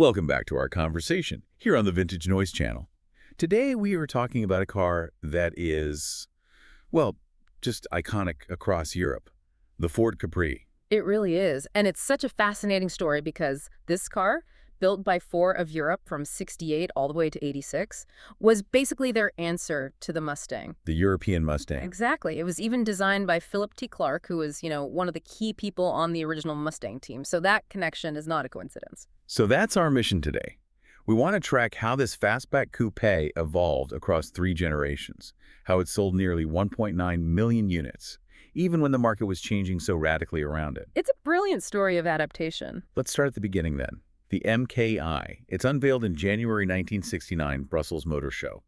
Welcome back to our conversation here on the Vintage Noise channel. Today we are talking about a car that is, well, just iconic across Europe, the Ford Capri. It really is. And it's such a fascinating story because this car, built by four of Europe from 68 all the way to 86, was basically their answer to the Mustang. The European Mustang. Exactly. It was even designed by Philip T. Clark, who was, one of the key people on the original Mustang team. So that connection is not a coincidence. So that's our mission today. We want to track how this fastback coupe evolved across 3 generations, how it sold nearly 1.9 million units, even when the market was changing so radically around it. It's a brilliant story of adaptation. Let's start at the beginning then. The MKI. It's unveiled in January 1969 Brussels Motor Show.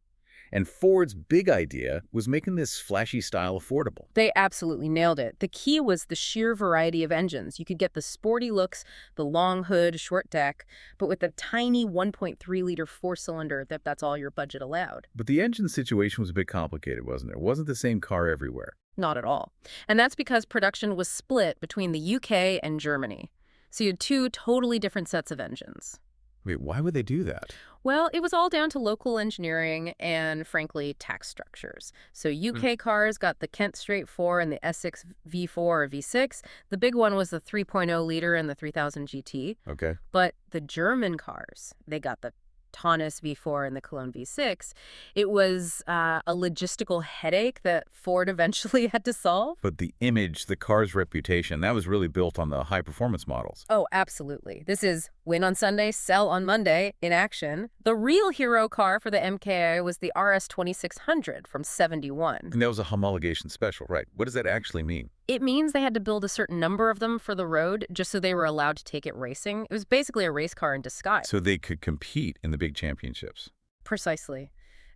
And Ford's big idea was making this flashy style affordable. They absolutely nailed it. The key was the sheer variety of engines. You could get the sporty looks, the long hood, short deck, but with the tiny 1.3-liter four-cylinder that's all your budget allowed. But the engine situation was a bit complicated, wasn't it? It wasn't the same car everywhere. Not at all. And that's because production was split between the UK and Germany. So you had 2 totally different sets of engines. Wait, why would they do that? Well, it was all down to local engineering and, frankly, tax structures. So UK cars got the Kent Straight 4 and the Essex V4 or V6. The big one was the 3.0-liter and the 3000 GT. Okay. But the German cars, they got the Taunus V4 and the Cologne V6. It was a logistical headache that Ford eventually had to solve. But the image, the car's reputation, that was really built on the high-performance models. Oh, absolutely. This is win on Sunday, sell on Monday in action. The real hero car for the MKI was the RS 2600 from 71. And that was a homologation special, right? What does that actually mean? It means they had to build a certain number of them for the road just so they were allowed to take it racing. It was basically a race car in disguise. So they could compete in the big championships. Precisely.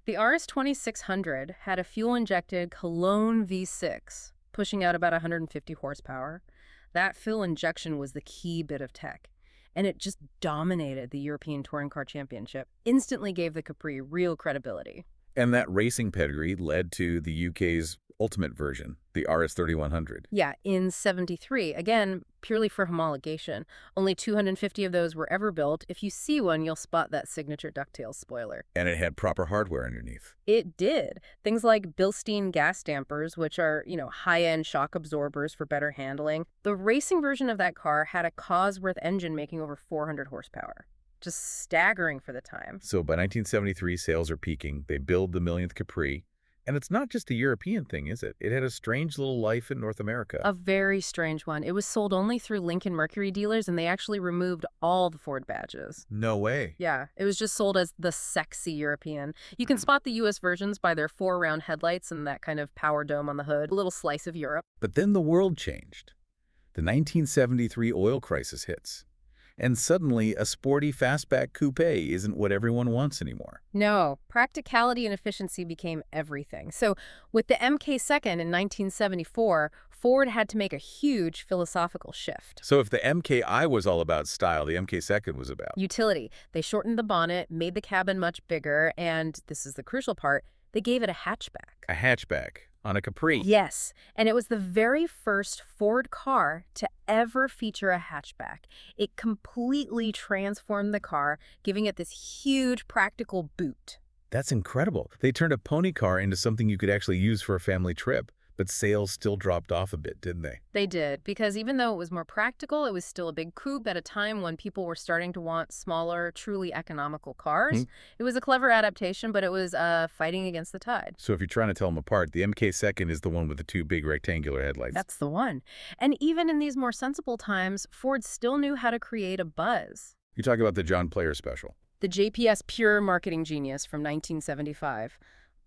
The RS 2600 had a fuel-injected Cologne V6, pushing out about 150 horsepower. That fuel injection was the key bit of tech, and it just dominated the European Touring Car Championship, instantly gave the Capri real credibility. And that racing pedigree led to the UK's ultimate version, the RS 3100. Yeah, in 73, again, purely for homologation. Only 250 of those were ever built. If you see one, you'll spot that signature DuckTales spoiler. And it had proper hardware underneath. It did. Things like Bilstein gas dampers, which are, high-end shock absorbers for better handling. The racing version of that car had a Cosworth engine making over 400 horsepower. Just staggering for the time. So by 1973, sales are peaking. They build the millionth Capri. And it's not just a European thing, is it? It had a strange little life in North America. A very strange one. It was sold only through Lincoln Mercury dealers, and they actually removed all the Ford badges. No way. Yeah, it was just sold as the sexy European. You can spot the U.S. versions by their 4-round headlights and that kind of power dome on the hood, a little slice of Europe. But then the world changed. The 1973 oil crisis hits. And suddenly, a sporty fastback coupe isn't what everyone wants anymore. No, practicality and efficiency became everything. So with the MK2 in 1974, Ford had to make a huge philosophical shift. So if the MKI was all about style, the MK2 was about utility. They shortened the bonnet, made the cabin much bigger, and this is the crucial part, they gave it a hatchback. A hatchback on a Capri. Yes, and it was the very first Ford car to ever feature a hatchback. It completely transformed the car, giving it this huge practical boot. That's incredible. They turned a pony car into something you could actually use for a family trip. But sales still dropped off a bit, didn't they? They did, because even though it was more practical, it was still a big coupe at a time when people were starting to want smaller, truly economical cars. It was a clever adaptation, but it was fighting against the tide. So if you're trying to tell them apart, the MK2 is the one with the 2 big rectangular headlights. That's the one. And even in these more sensible times, Ford still knew how to create a buzz. You talk about the John Player special. The JPS Pure marketing genius from 1975.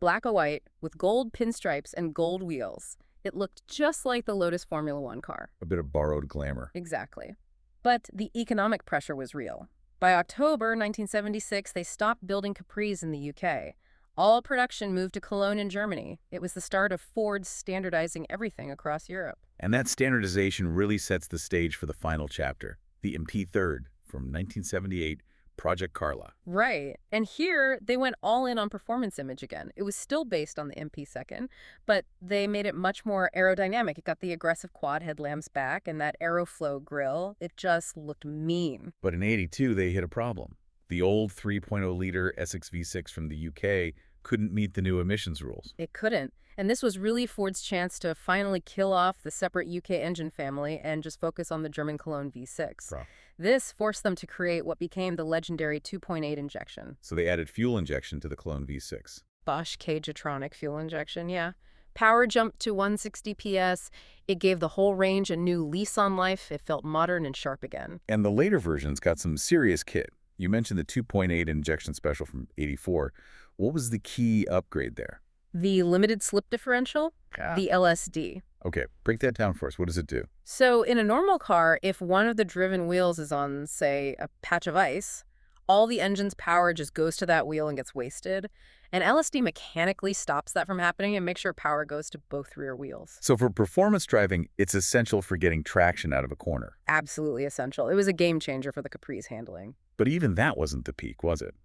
Black or white, with gold pinstripes and gold wheels. It looked just like the Lotus Formula One car. A bit of borrowed glamour. Exactly. But the economic pressure was real. By October 1976, they stopped building Capris in the UK. All production moved to Cologne in Germany. It was the start of Ford standardizing everything across Europe. And that standardization really sets the stage for the final chapter, the MP3 from 1978, Project Carla. Right. And here, they went all in on performance image again. It was still based on the MP2nd, but they made it much more aerodynamic. It got the aggressive quad headlamps back and that Aeroflow grille. It just looked mean. But in '82, they hit a problem. The old 3.0-liter Essex V6 from the UK couldn't meet the new emissions rules. It couldn't. And this was really Ford's chance to finally kill off the separate UK engine family and just focus on the German Cologne V6. Bro. This forced them to create what became the legendary 2.8 injection. So they added fuel injection to the Cologne V6. Bosch Cagetronic fuel injection, yeah. Power jumped to 160 PS. It gave the whole range a new lease on life. It felt modern and sharp again. And the later versions got some serious kit. You mentioned the 2.8 injection special from '84. What was the key upgrade there? The limited slip differential, the LSD. Okay, break that down for us. What does it do? So in a normal car, if one of the driven wheels is on, say, a patch of ice, all the engine's power just goes to that wheel and gets wasted. And LSD mechanically stops that from happening and makes sure power goes to both rear wheels. So for performance driving, it's essential for getting traction out of a corner. Absolutely essential. It was a game changer for the Capri's handling. But even that wasn't the peak, was it?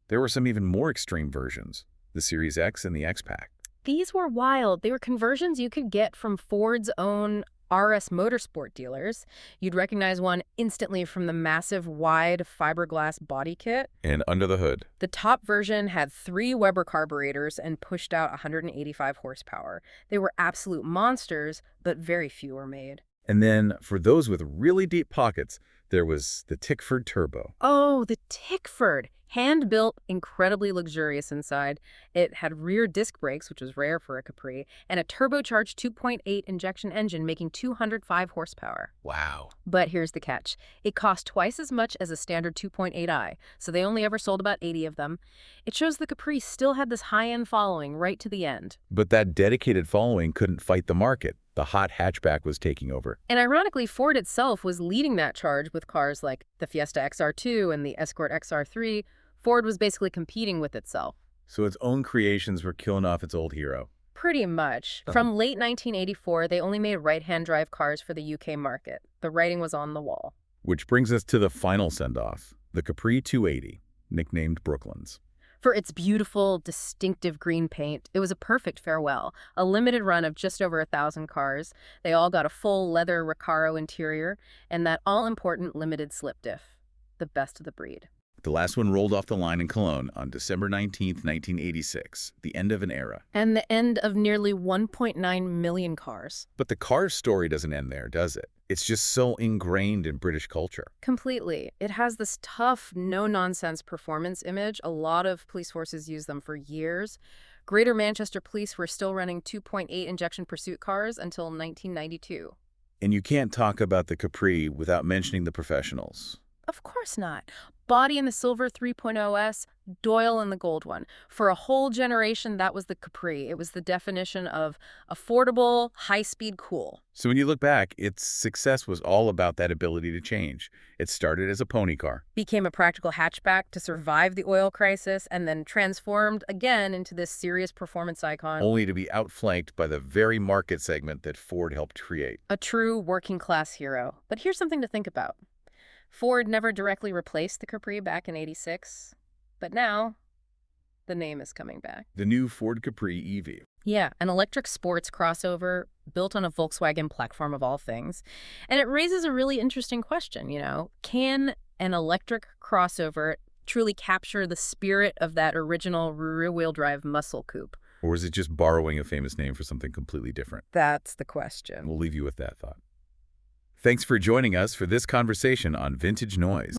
There were some even more extreme versions, the Series X and the X-Pack. These were wild. They were conversions you could get from Ford's own RS Motorsport dealers. You'd recognize one instantly from the massive, wide fiberglass body kit. And under the hood. The top version had 3 Weber carburetors and pushed out 185 horsepower. They were absolute monsters, but very few were made. And then, for those with really deep pockets, there was the Tickford Turbo. Oh, the Tickford. Hand-built, incredibly luxurious inside. It had rear disc brakes, which was rare for a Capri, and a turbocharged 2.8 injection engine making 205 horsepower. Wow. But here's the catch. It cost twice as much as a standard 2.8i, so they only ever sold about 80 of them. It shows the Capri still had this high-end following right to the end. But that dedicated following couldn't fight the market. The hot hatchback was taking over. And ironically, Ford itself was leading that charge with cars like the Fiesta XR2 and the Escort XR3. Ford was basically competing with itself. So its own creations were killing off its old hero. Pretty much. From late 1984, they only made right-hand drive cars for the UK market. The writing was on the wall. Which brings us to the final send-off, the Capri 280, nicknamed Brooklyn's. For its beautiful, distinctive green paint, it was a perfect farewell. A limited run of just over 1,000 cars. They all got a full leather Recaro interior and that all-important limited slip diff. The best of the breed. The last one rolled off the line in Cologne on December 19, 1986, the end of an era. And the end of nearly 1.9 million cars. But the car story doesn't end there, does it? It's just so ingrained in British culture. Completely. It has this tough, no-nonsense performance image. A lot of police forces use them for years. Greater Manchester Police were still running 2.8 injection pursuit cars until 1992. And you can't talk about the Capri without mentioning the professionals. Of course not. Body in the silver 3.0S, Doyle in the gold one. For a whole generation, that was the Capri. It was the definition of affordable, high-speed cool. So when you look back, its success was all about that ability to change. It started as a pony car. Became a practical hatchback to survive the oil crisis, and then transformed again into this serious performance icon. Only to be outflanked by the very market segment that Ford helped create. A true working-class hero. But here's something to think about. Ford never directly replaced the Capri back in '86, but now the name is coming back. The new Ford Capri EV. Yeah, an electric sports crossover built on a Volkswagen platform of all things. And it raises a really interesting question, Can an electric crossover truly capture the spirit of that original rear-wheel drive muscle coupe? Or is it just borrowing a famous name for something completely different? That's the question. We'll leave you with that thought. Thanks for joining us for this conversation on Vintage Noise.